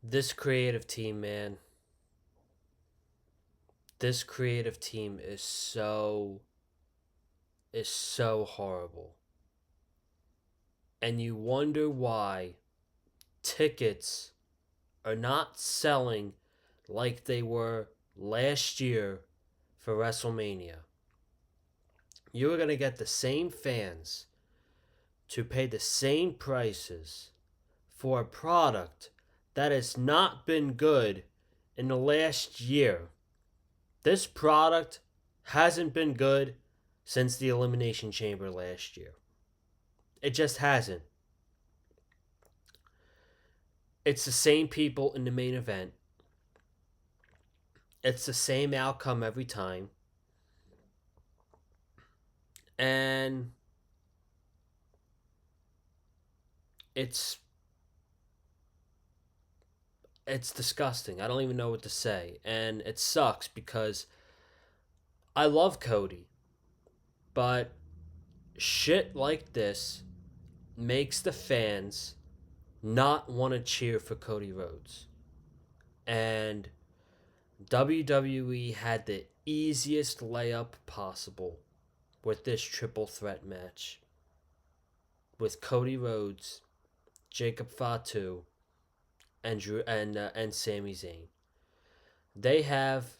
This creative team, man. This creative team is so horrible. And you wonder why tickets are not selling like they were last year for WrestleMania. You are going to get the same fans to pay the same prices for a product that has not been good in the last year. This product hasn't been good since the Elimination Chamber last year. It just hasn't. It's the same people in the main event. It's the same outcome every time. And it's it's disgusting. I don't even know what to say. And it sucks because I love Cody, but shit like this makes the fans not want to cheer for Cody Rhodes. And WWE had the easiest layup possible with this triple threat match with Cody Rhodes, Jacob Fatu, and and Sami Zayn. They have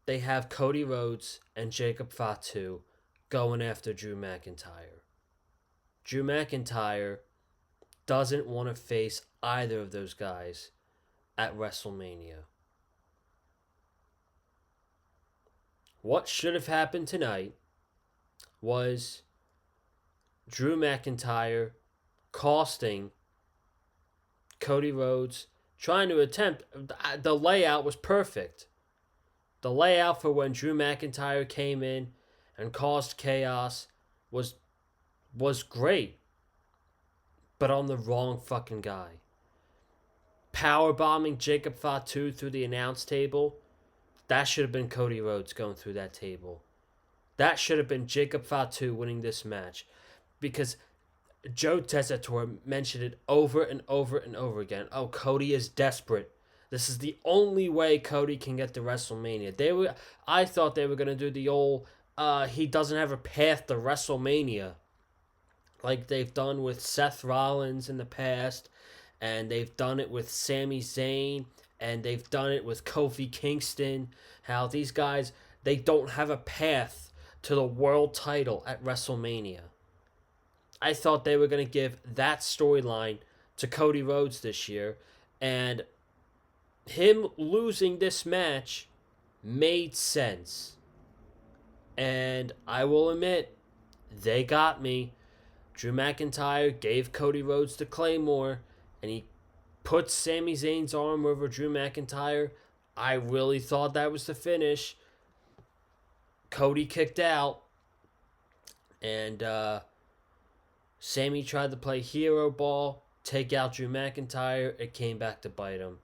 they have Cody Rhodes and Jacob Fatu going after Drew McIntyre. Drew McIntyre doesn't want to face either of those guys at WrestleMania. What should have happened tonight was Drew McIntyre costing Cody Rhodes, trying to attempt. The layout was perfect. The layout for when Drew McIntyre came in and caused chaos was was great, but on the wrong fucking guy. Power bombing Jacob Fatu through the announce table. That should have been Cody Rhodes going through that table. That should have been Jacob Fatu winning this match, because Joe Tessitore mentioned it over and over and over again. Oh, Cody is desperate. This is the only way Cody can get to WrestleMania. I thought they were gonna do the old he doesn't have a path to WrestleMania, like they've done with Seth Rollins in the past, and they've done it with Sami Zayn, and they've done it with Kofi Kingston. How these guys, they don't have a path to the world title at WrestleMania. I thought they were going to give that storyline to Cody Rhodes this year, and him losing this match made sense. And I will admit, they got me. Drew McIntyre gave Cody Rhodes the Claymore, and he put Sami Zayn's arm over Drew McIntyre. I really thought that was the finish. Cody kicked out, and Sami tried to play hero ball, take out Drew McIntyre. It came back to bite him.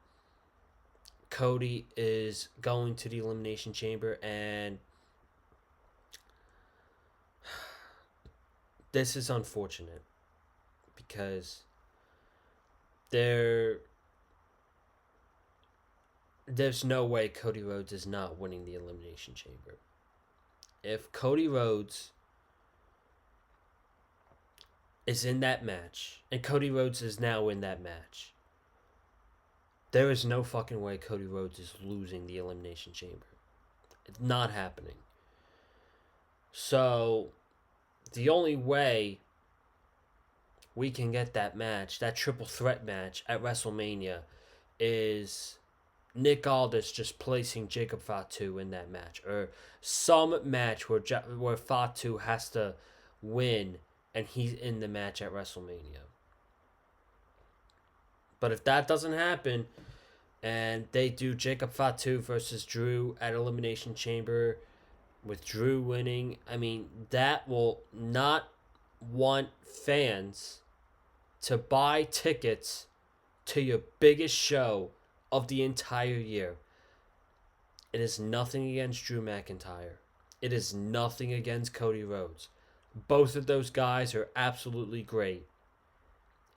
Cody is going to the Elimination Chamber, and this is unfortunate because there's no way Cody Rhodes is not winning the Elimination Chamber. If Cody Rhodes is in that match, and Cody Rhodes is now in that match, there is no fucking way Cody Rhodes is losing the Elimination Chamber. It's not happening. So, the only way we can get that match, that triple threat match at WrestleMania, is Nick Aldis just placing Jacob Fatu in that match, or some match where Fatu has to win and he's in the match at WrestleMania. But if that doesn't happen, and they do Jacob Fatu versus Drew at Elimination Chamber, with Drew winning, I mean, that will not want fans to buy tickets to your biggest show of the entire year. It is nothing against Drew McIntyre. It is nothing against Cody Rhodes. Both of those guys are absolutely great.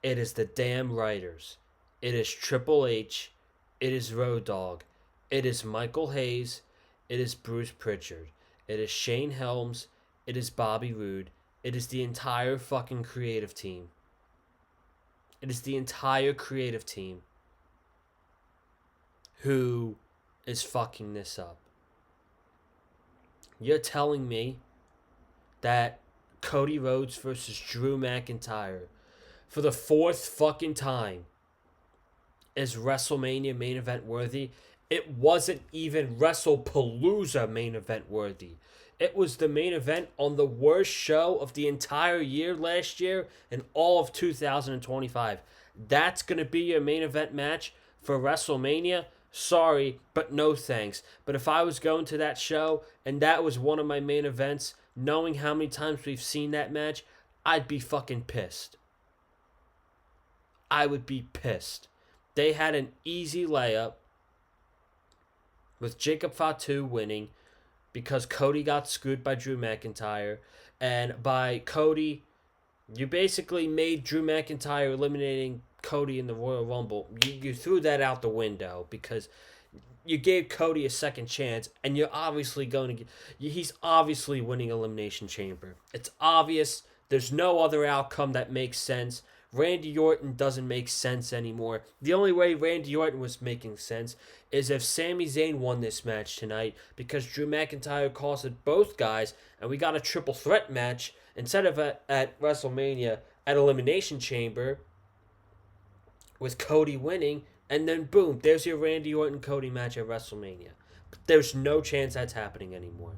It is the damn writers. It is Triple H. It is Road Dogg. It is Michael Hayes. It is Bruce Pritchard. It is Shane Helms. It is Bobby Roode. It is the entire fucking creative team. It is the entire creative team who is fucking this up. You're telling me that Cody Rhodes versus Drew McIntyre for the fourth fucking time is WrestleMania main event worthy? It wasn't even WrestlePalooza main event worthy. It was the main event on the worst show of the entire year last year and all of 2025. That's going to be your main event match for WrestleMania? Sorry, but no thanks. But if I was going to that show and that was one of my main events, knowing how many times we've seen that match, I'd be fucking pissed. I would be pissed. They had an easy layup with Jacob Fatu winning because Cody got screwed by Drew McIntyre. And by Cody, you basically made Drew McIntyre eliminating Cody in the Royal Rumble. You threw that out the window because you gave Cody a second chance, and you're obviously going to he's obviously winning Elimination Chamber. It's obvious. There's no other outcome that makes sense. Randy Orton doesn't make sense anymore. The only way Randy Orton was making sense is if Sami Zayn won this match tonight because Drew McIntyre costed both guys, and we got a triple threat match instead of at WrestleMania at Elimination Chamber with Cody winning, and then boom, there's your Randy Orton Cody match at WrestleMania. But there's no chance that's happening anymore.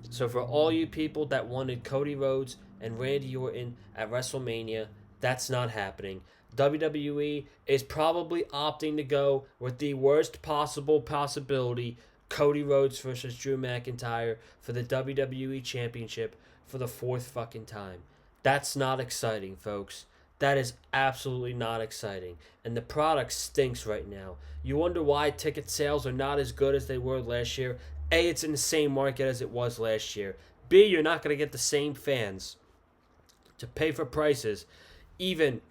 So for all you people that wanted Cody Rhodes and Randy Orton at WrestleMania, that's not happening. WWE is probably opting to go with the worst possible possibility, Cody Rhodes versus Drew McIntyre for the WWE Championship for the fourth fucking time. That's not exciting, folks. That is absolutely not exciting. And the product stinks right now. You wonder why ticket sales are not as good as they were last year. A, it's in the same market as it was last year. B, you're not going to get the same fans to pay for prices even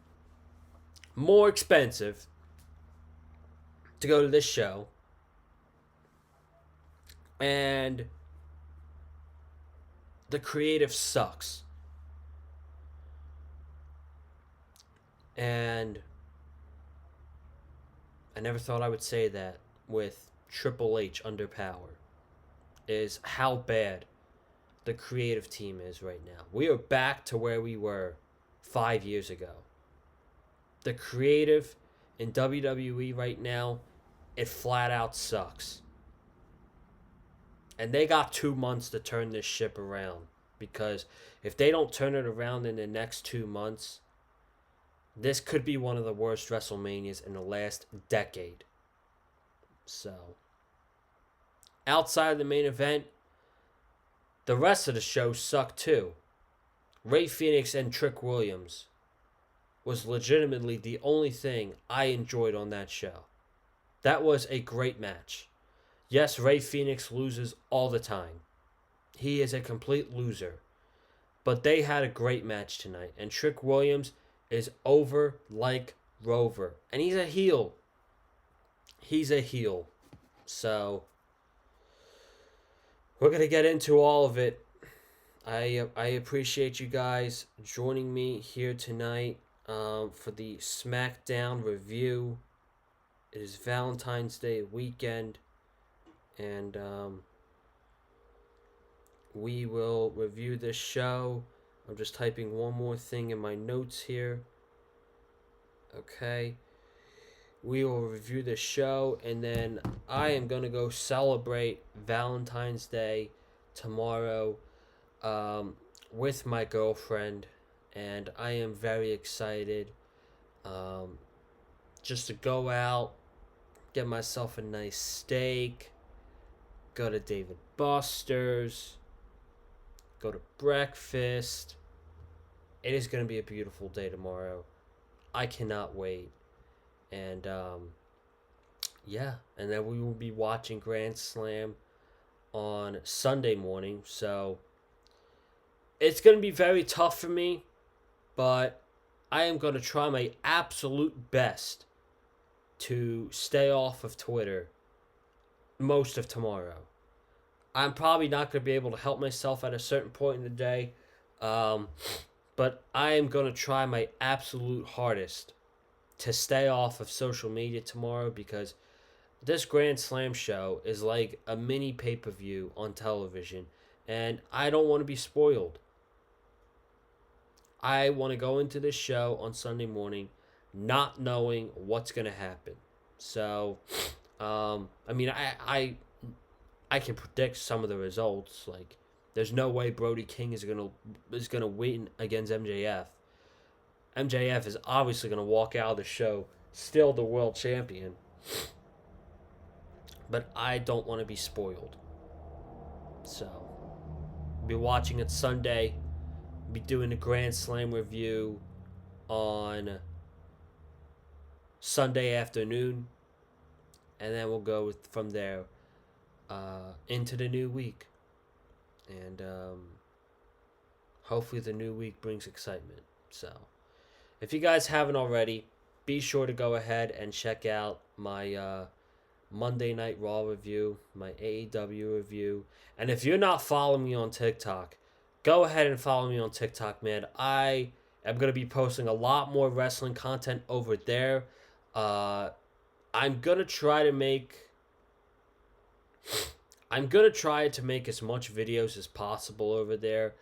more expensive to go to this show. And the creative sucks. And I never thought I would say that with Triple H under power, is how bad the creative team is right now. We are back to where we were 5 years ago. The creative in WWE right now, it flat out sucks. And they got 2 months to turn this ship around. Because if they don't turn it around in the next 2 months, this could be one of the worst WrestleManias in the last decade. So, outside of the main event, the rest of the show sucked too. Ray Phoenix and Trick Williams was legitimately the only thing I enjoyed on that show. That was a great match. Yes, Ray Phoenix loses all the time. He is a complete loser. But they had a great match tonight. And Trick Williams is over like Rover. And he's a heel. He's a heel. So, we're going to get into all of it. I appreciate you guys joining me here tonight for the Smackdown review. It is Valentine's Day weekend. And we will review this show. I'm just typing one more thing in my notes here. Okay. We will review the show, and then I am going to go celebrate Valentine's Day tomorrow with my girlfriend, and I am very excited just to go out, get myself a nice steak, go to David Buster's, go to breakfast. It is going to be a beautiful day tomorrow. I cannot wait. And, yeah. And then we will be watching Grand Slam on Sunday morning. So, it's going to be very tough for me. But I am going to try my absolute best to stay off of Twitter most of tomorrow. I'm probably not going to be able to help myself at a certain point in the day, um, but I am going to try my absolute hardest to stay off of social media tomorrow because this Grand Slam show is like a mini pay-per-view on television, and I don't want to be spoiled. I want to go into this show on Sunday morning not knowing what's going to happen. So, I mean, I can predict some of the results. Like, there's no way Brody King is gonna win against MJF. MJF is obviously gonna walk out of the show still the world champion. But I don't want to be spoiled. So, be watching it Sunday. Be doing a Grand Slam review on Sunday afternoon, and then we'll go from there into the new week, and hopefully the new week brings excitement. So, if you guys haven't already, be sure to go ahead and check out my Monday Night Raw review, my AEW review, and if you're not following me on TikTok, go ahead and follow me on TikTok, man. I am going to be posting a lot more wrestling content over there. I'm going to try to make as much videos as possible over there,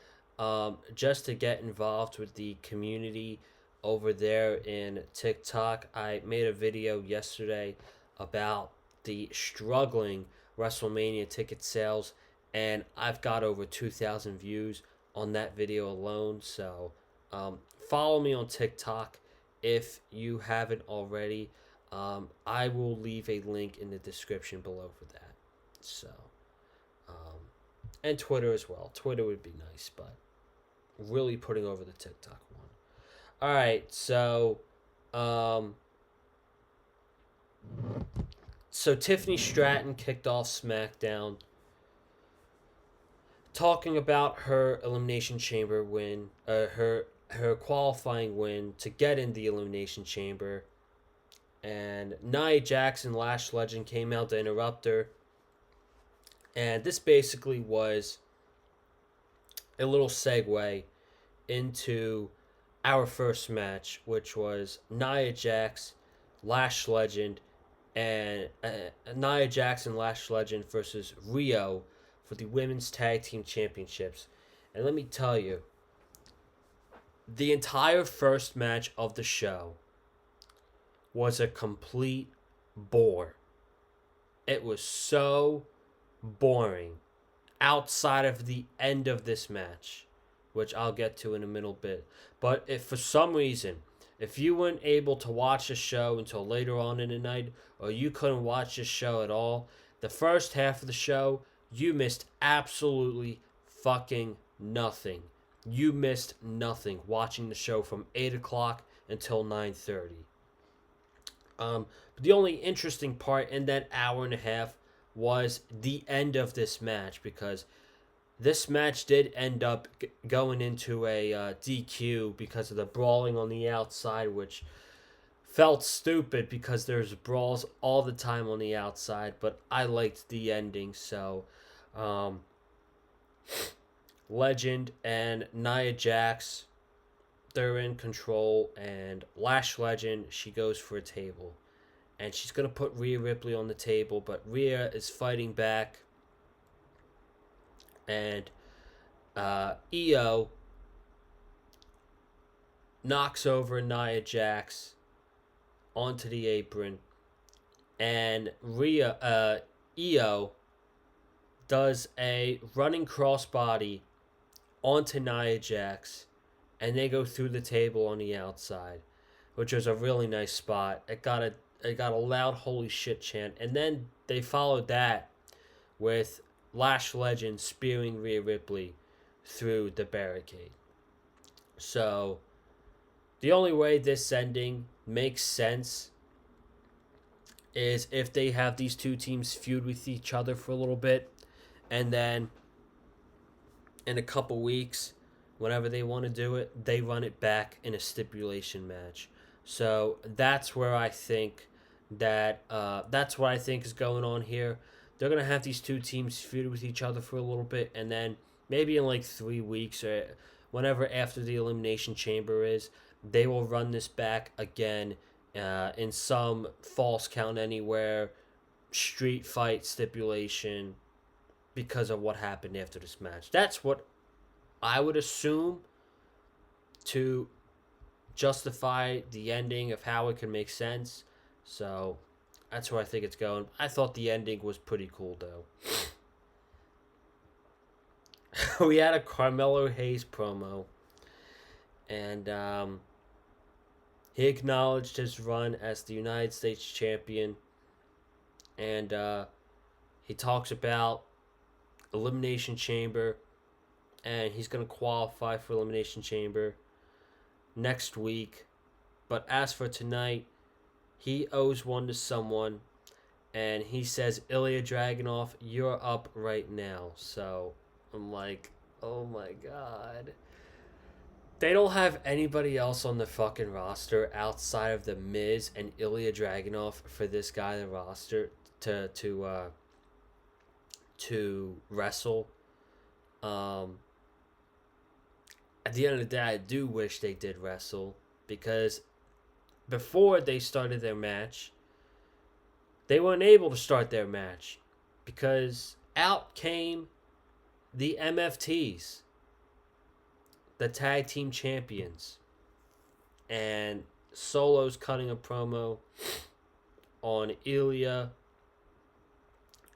just to get involved with the community over there in TikTok. I made a video yesterday about the struggling WrestleMania ticket sales, and I've got over 2,000 views on that video alone. So follow me on TikTok if you haven't already. I will leave a link in the description below for that. So, and Twitter as well. Twitter would be nice, but really putting over the TikTok one. All right, so Tiffany Stratton kicked off Smackdown, talking about her Elimination Chamber win, her qualifying win to get in the Elimination Chamber, and Nia Jax, Lash Legend, came out to interrupt her, and this basically was a little segue into our first match, which was Nia Jax, Lash Legend, and Nia Jax and Lash Legend versus Rio for the Women's Tag Team Championships. And let me tell you, the entire first match of the show was a complete bore. It was so boring outside of the end of this match, which I'll get to in a middle bit. But if for some reason, if you weren't able to watch the show until later on in the night, or you couldn't watch the show at all, the first half of the show, you missed absolutely fucking nothing. You missed nothing watching the show from 8 o'clock until 9:30. But the only interesting part in that hour and a half was the end of this match, because this match did end up going into a DQ because of the brawling on the outside, which felt stupid because there's brawls all the time on the outside, but I liked the ending. So Legend and Nia Jax, they're in control, and Lash Legend, she goes for a table, and she's going to put Rhea Ripley on the table, but Rhea is fighting back, and Io knocks over Nia Jax onto the apron, and Io does a running crossbody onto Nia Jax, and they go through the table on the outside, which was a really nice spot. It got a loud holy shit chant, and then they followed that with Lash Legend spearing Rhea Ripley through the barricade. So the only way this ending makes sense is if they have these two teams feud with each other for a little bit, and then in a couple weeks Whenever they want to do it, they run it back in a stipulation match. So that's where I think that's what I think is going on here. They're gonna have these two teams feud with each other for a little bit, and then maybe in like 3 weeks or whenever after the Elimination Chamber is, they will run this back again in some false count anywhere street fight stipulation because of what happened after this match. That's what I would assume to justify the ending of how it can make sense. So that's where I think it's going. I thought the ending was pretty cool though. We had a Carmelo Hayes promo, and he acknowledged his run as the United States champion, and he talks about Elimination Chamber, and he's going to qualify for Elimination Chamber next week. But as for tonight, he owes one to someone, and he says, Ilya Dragunov, you're up right now. So I'm like, oh my god. They don't have anybody else on the fucking roster outside of The Miz and Ilya Dragunov for this guy on the roster to wrestle. At the end of the day, I do wish they did wrestle, because before they started their match, they weren't able to start their match because out came the MFTs, the tag team champions, and Solo's cutting a promo on Ilya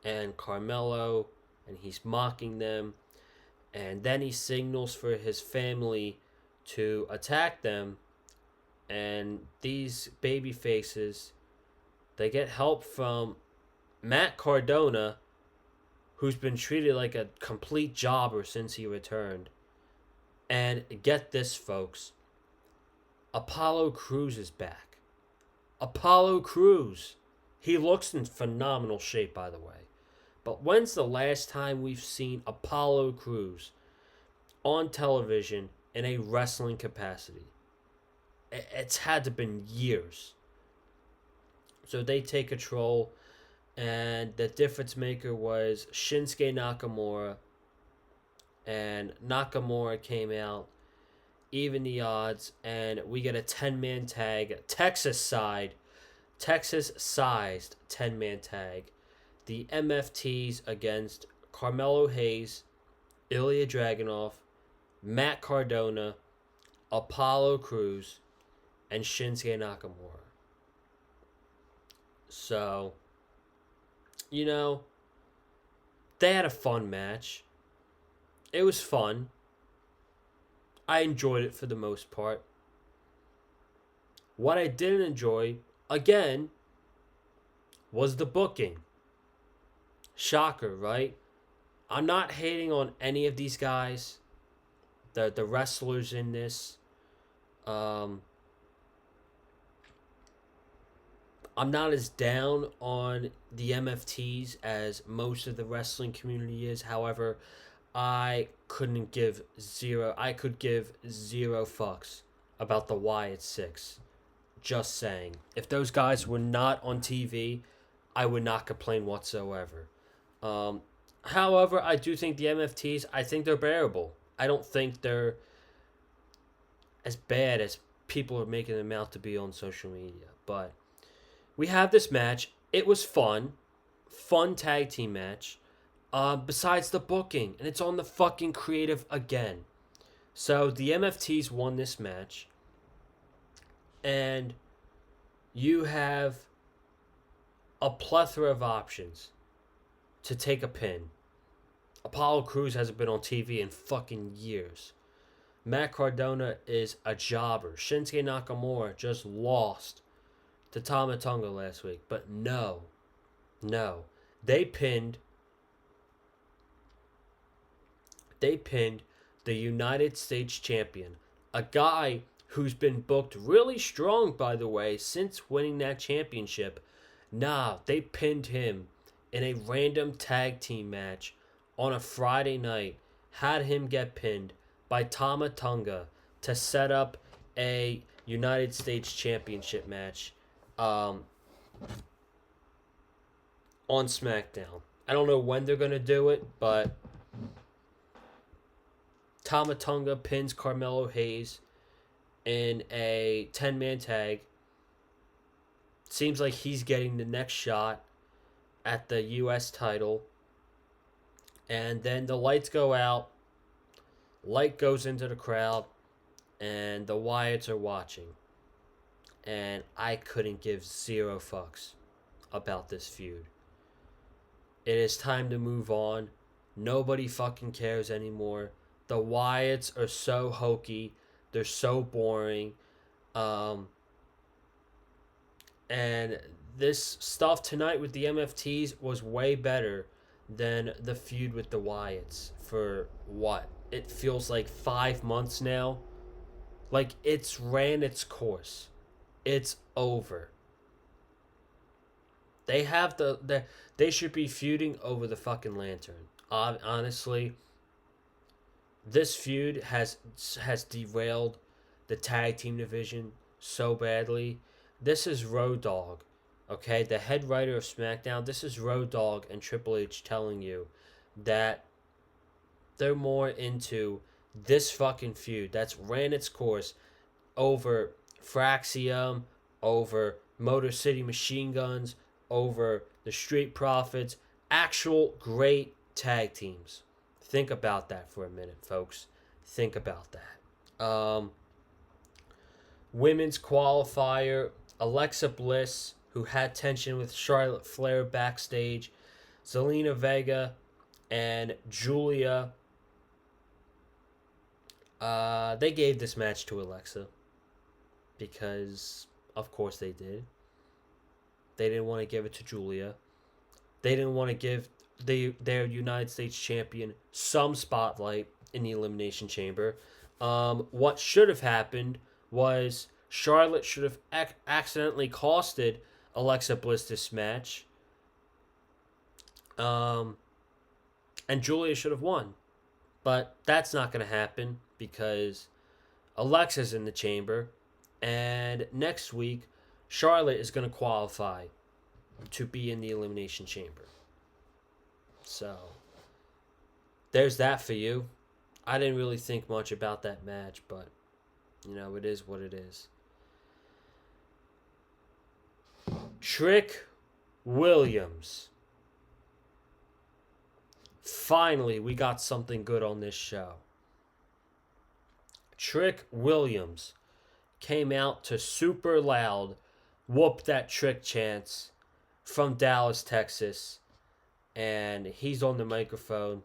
and Carmelo, and he's mocking them, and then he signals for his family to attack them, and these baby faces, they get help from Matt Cardona, who's been treated like a complete jobber since he returned. And get this, folks, Apollo Crews is back. Apollo Crews. He looks in phenomenal shape, by the way. But when's the last time we've seen Apollo Crews on television in a wrestling capacity? It's had to have been years. So they take control, and the difference maker was Shinsuke Nakamura, and Nakamura came out, even the odds, and we get a 10-man tag, Texas-sized 10-man tag. The MFTs against Carmelo Hayes, Ilya Dragunov, Matt Cardona, Apollo Crews, and Shinsuke Nakamura. So, they had a fun match. It was fun. I enjoyed it for the most part. What I didn't enjoy, again, was the booking. Shocker, right? I'm not hating on any of these guys, the wrestlers in this. I'm not as down on the MFTs as most of the wrestling community is. However, I could give zero fucks about the Wyatt Six. Just saying. If those guys were not on TV, I would not complain whatsoever. However, I do think the MFTs, I think they're bearable. I don't think they're as bad as people are making them out to be on social media. But we have this match. It was fun. Fun tag team match. Besides the booking. And it's on the fucking creative again. So the MFTs won this match. And you have a plethora of options to take a pin. Apollo Crews hasn't been on TV in fucking years. Matt Cardona is a jobber. Shinsuke Nakamura just lost to Tama Tonga last week. But no. They pinned the United States champion. A guy who's been booked really strong, by the way, since winning that championship. They pinned him in a random tag team match on a Friday night. Had him get pinned by Tama Tonga to set up a United States Championship match um, on SmackDown. I don't know when they're going to do it, but Tama Tonga pins Carmelo Hayes in a 10-man tag. Seems like he's getting the next shot at the U.S. title. And then the lights go out. Light goes into the crowd. And the Wyatts are watching. And I couldn't give zero fucks about this feud. It is time to move on. Nobody fucking cares anymore. The Wyatts are so hokey. They're so boring. And this stuff tonight with the MFTs was way better than the feud with the Wyatts for what? It feels like 5 months now. Like it's ran its course. It's over. They have they should be feuding over the fucking lantern. Honestly, this feud has derailed the tag team division so badly. This is Road Dogg, okay, the head writer of SmackDown. This is Road Dogg and Triple H telling you that they're more into this fucking feud that's ran its course over Fraxium, over Motor City Machine Guns, over the Street Profits, actual great tag teams. Think about that for a minute, folks. Think about that. Women's qualifier, Alexa Bliss, who had tension with Charlotte Flair backstage, Zelina Vega, and Julia. They gave this match to Alexa because, of course, they did. They didn't want to give it to Julia. They didn't want to give their United States champion some spotlight in the Elimination Chamber. What should have happened was Charlotte should have accidentally costed Alexa Bliss this match. And Julia should have won. But that's not going to happen because Alexa's in the chamber. And next week, Charlotte is going to qualify to be in the Elimination Chamber. So, there's that for you. I didn't really think much about that match, but, you know, it is what it is. Trick Williams. Finally, we got something good on this show. Trick Williams came out to super loud whoop that Trick chants from Dallas, Texas. And he's on the microphone.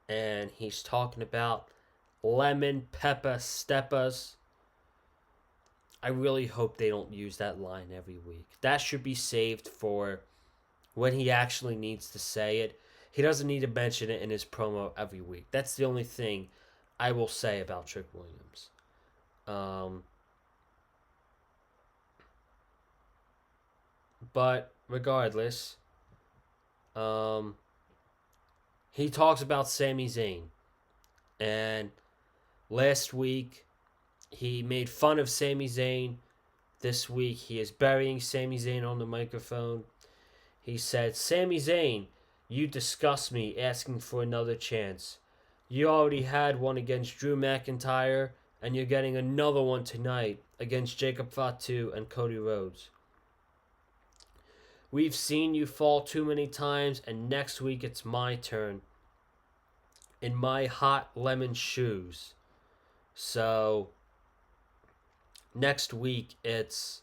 And he's talking about lemon pepper steppers. I really hope they don't use that line every week. That should be saved for when he actually needs to say it. He doesn't need to mention it in his promo every week. That's the only thing I will say about Trick Williams. But regardless, he talks about Sami Zayn. And last week, he made fun of Sami Zayn. This week, he is burying Sami Zayn on the microphone. He said, Sami Zayn, you disgust me asking for another chance. You already had one against Drew McIntyre, and you're getting another one tonight against Jacob Fatu and Cody Rhodes. We've seen you fall too many times, and next week it's my turn in my hot lemon shoes. So, next week it's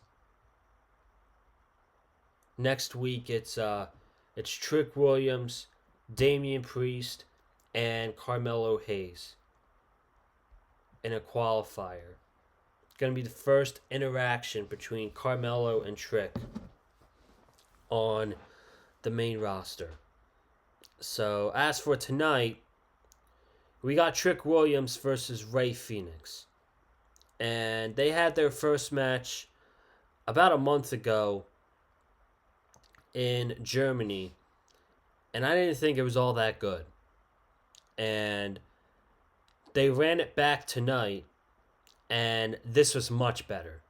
Trick Williams, Damian Priest, and Carmelo Hayes in a qualifier. It's going to be the first interaction between Carmelo and Trick on the main roster. So, as for tonight, we got Trick Williams versus Rey Fenix. And they had their first match about a month ago in Germany. And I didn't think it was all that good. And they ran it back tonight, and this was much better.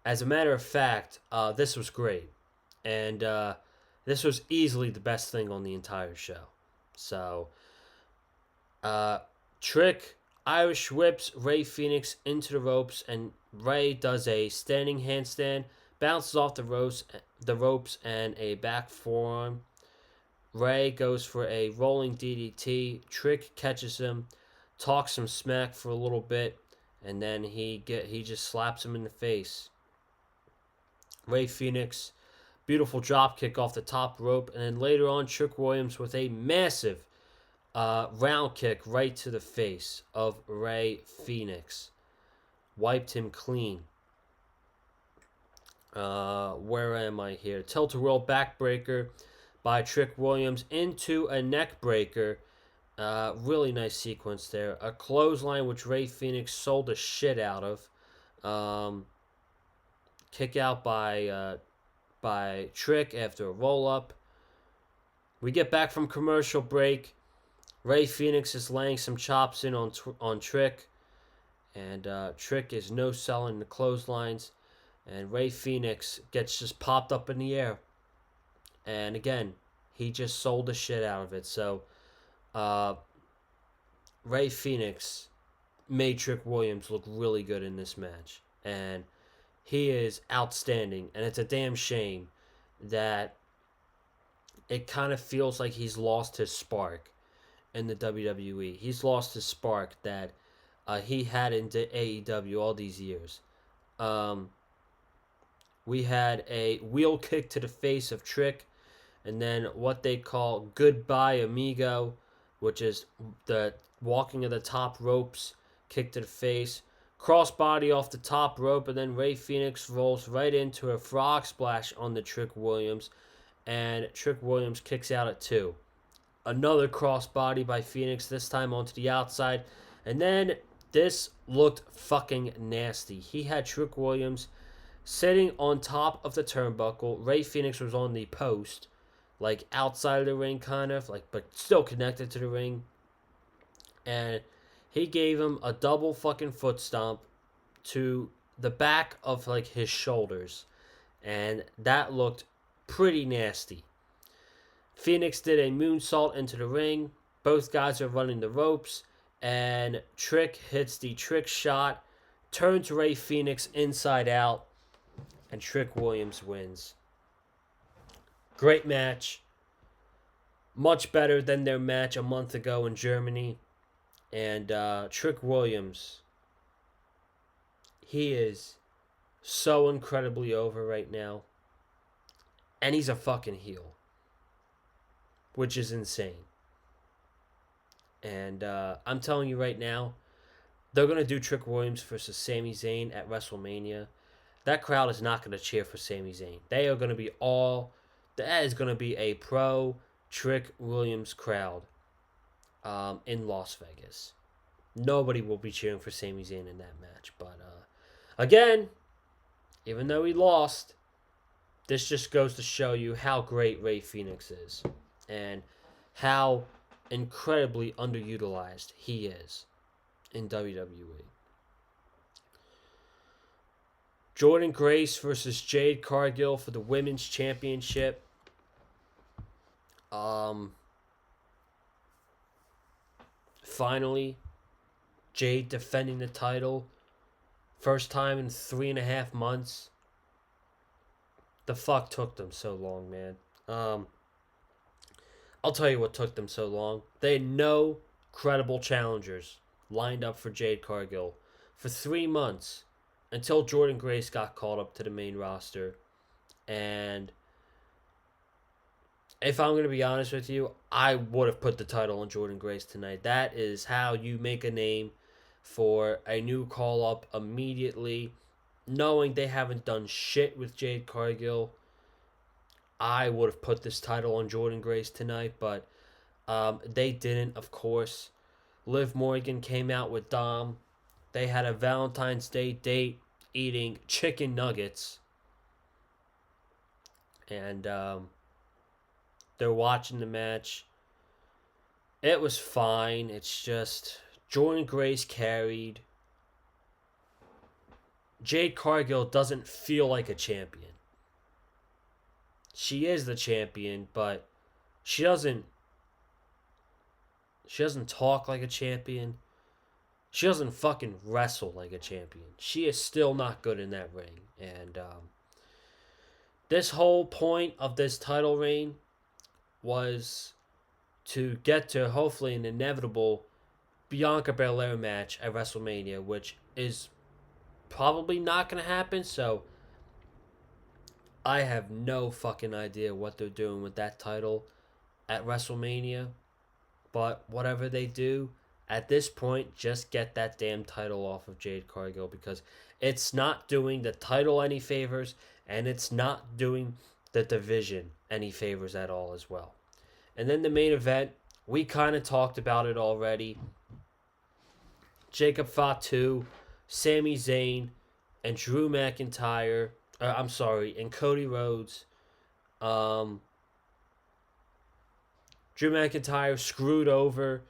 As a matter of fact, this was great. And this was easily the best thing on the entire show. So, uh, Trick Irish whips Ray Phoenix into the ropes, and Ray does a standing handstand, bounces off the ropes, and a back forearm. Ray goes for a rolling DDT. Trick catches him, talks some smack for a little bit, and then he just slaps him in the face. Ray Phoenix, beautiful drop kick off the top rope, and then later on, Trick Williams with a massive round kick right to the face of Ray Phoenix. Wiped him clean. Where am I here? Tilt-a-whirl backbreaker by Trick Williams into a neck breaker. Really nice sequence there. A clothesline which Ray Phoenix sold the shit out of. Kick out by Trick after a roll-up. We get back from commercial break. Ray Phoenix is laying some chops in on Trick. And Trick is no-selling the clotheslines. And Ray Phoenix gets just popped up in the air. And again, he just sold the shit out of it. So, Ray Phoenix made Trick Williams look really good in this match. And he is outstanding. And it's a damn shame that it kind of feels like he's lost his spark in the WWE. He's lost his spark that he had in AEW all these years. We had a wheel kick to the face of Trick, and then what they call Goodbye Amigo, which is the walking of the top ropes, kick to the face, crossbody off the top rope, and then Ray Phoenix rolls right into a frog splash on the Trick Williams, and Trick Williams kicks out at 2. Another crossbody by Phoenix, this time onto the outside, and then this looked fucking nasty. He had Trick Williams sitting on top of the turnbuckle. Ray Phoenix was on the post, like outside of the ring, kind of, like, but still connected to the ring. And he gave him a double fucking foot stomp to the back of like his shoulders, and that looked pretty nasty. Phoenix did a moonsault into the ring. Both guys are running the ropes, and Trick hits the trick shot, turns Ray Phoenix inside out, and Trick Williams wins. Great match. Much better than their match a month ago in Germany. And Trick Williams, he is so incredibly over right now. And he's a fucking heel, which is insane. And I'm telling you right now, they're going to do Trick Williams versus Sami Zayn at WrestleMania. That crowd is not going to cheer for Sami Zayn. They are going to be that is going to be a pro Trick Williams crowd in Las Vegas. Nobody will be cheering for Sami Zayn in that match. But again, even though he lost, this just goes to show you how great Ray Phoenix is and how incredibly underutilized he is in WWE. Jordynne Grace versus Jade Cargill for the Women's Championship. Finally, Jade defending the title. First time in 3.5 months. The fuck took them so long, man? I'll tell you what took them so long. They had no credible challengers lined up for Jade Cargill for 3 months until Jordynne Grace got called up to the main roster. And if I'm going to be honest with you, I would have put the title on Jordynne Grace tonight. That is how you make a name for a new call-up immediately. Knowing they haven't done shit with Jade Cargill, I would have put this title on Jordynne Grace tonight, but they didn't, of course. Liv Morgan came out with Dom. They had a Valentine's Day date eating chicken nuggets. And they're watching the match. It was fine. It's just Jordan Grace carried. Jade Cargill doesn't feel like a champion. She is the champion, but she doesn't talk like a champion. She doesn't fucking wrestle like a champion. She is still not good in that ring. And this whole point of this title reign was to get to hopefully an inevitable Bianca Belair match at WrestleMania, which is probably not going to happen. So I have no fucking idea what they're doing with that title at WrestleMania. But whatever they do, at this point, just get that damn title off of Jade Cargill, because it's not doing the title any favors, and it's not doing the division any favors at all as well. And then the main event, we kind of talked about it already. Jacob Fatu, Sami Zayn, and Drew McIntyre. And Cody Rhodes. Drew McIntyre screwed over.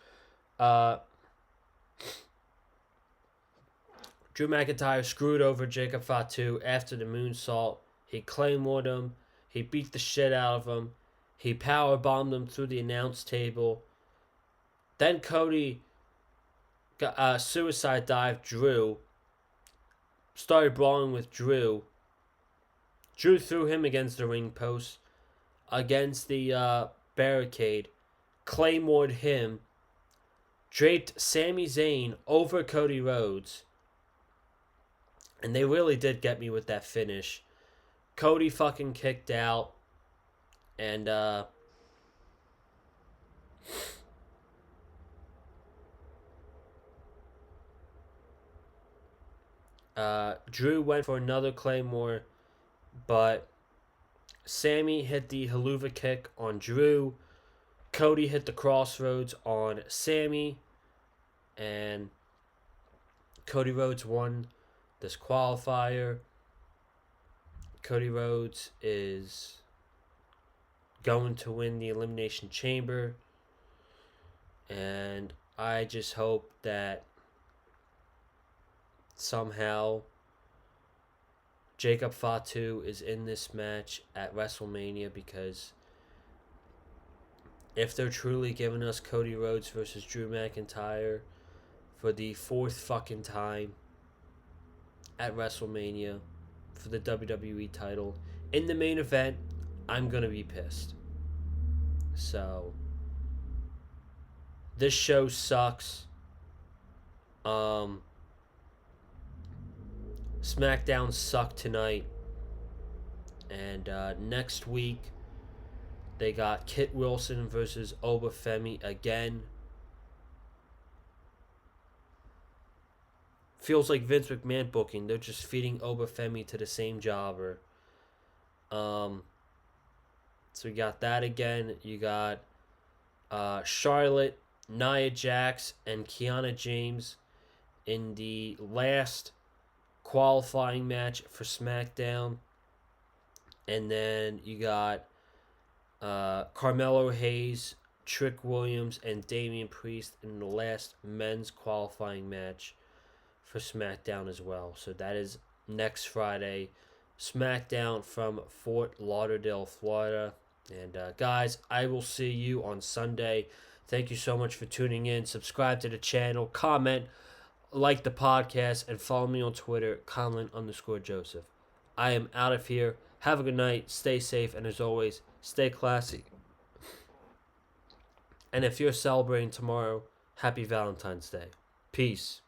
Drew McIntyre screwed over Jacob Fatu after the moonsault. He claymored him. He beat the shit out of him. He powerbombed him through the announce table. Then Cody suicide dived Drew. Started brawling with Drew. Drew threw him against the ring post. Against the barricade. Claymored him. Draped Sami Zayn over Cody Rhodes. And they really did get me with that finish. Cody fucking kicked out. And Drew went for another Claymore, but Sammy hit the haluva kick on Drew. Cody hit the crossroads on Sammy, and Cody Rhodes won this qualifier. Cody Rhodes is going to win the Elimination Chamber, and I just hope that somehow Jacob Fatu is in this match at WrestleMania, because if they're truly giving us Cody Rhodes versus Drew McIntyre for the fourth fucking time at WrestleMania for the WWE title in the main event, I'm going to be pissed. So, this show sucks. SmackDown sucked tonight. And next week, they got Kit Wilson versus Oba Femi again. Feels like Vince McMahon booking. They're just feeding Oba Femi to the same jobber. So we got that again. You got Charlotte, Nia Jax, and Kiana James in the last qualifying match for SmackDown. And then you got Carmelo Hayes, Trick Williams, and Damian Priest in the last men's qualifying match for SmackDown as well. So that is next Friday. SmackDown from Fort Lauderdale, Florida. And guys, I will see you on Sunday. Thank you so much for tuning in. Subscribe to the channel, comment, like the podcast, and follow me on Twitter, Conlon_Joseph. I am out of here. Have a good night. Stay safe. And as always, stay classy. And if you're celebrating tomorrow, happy Valentine's Day. Peace.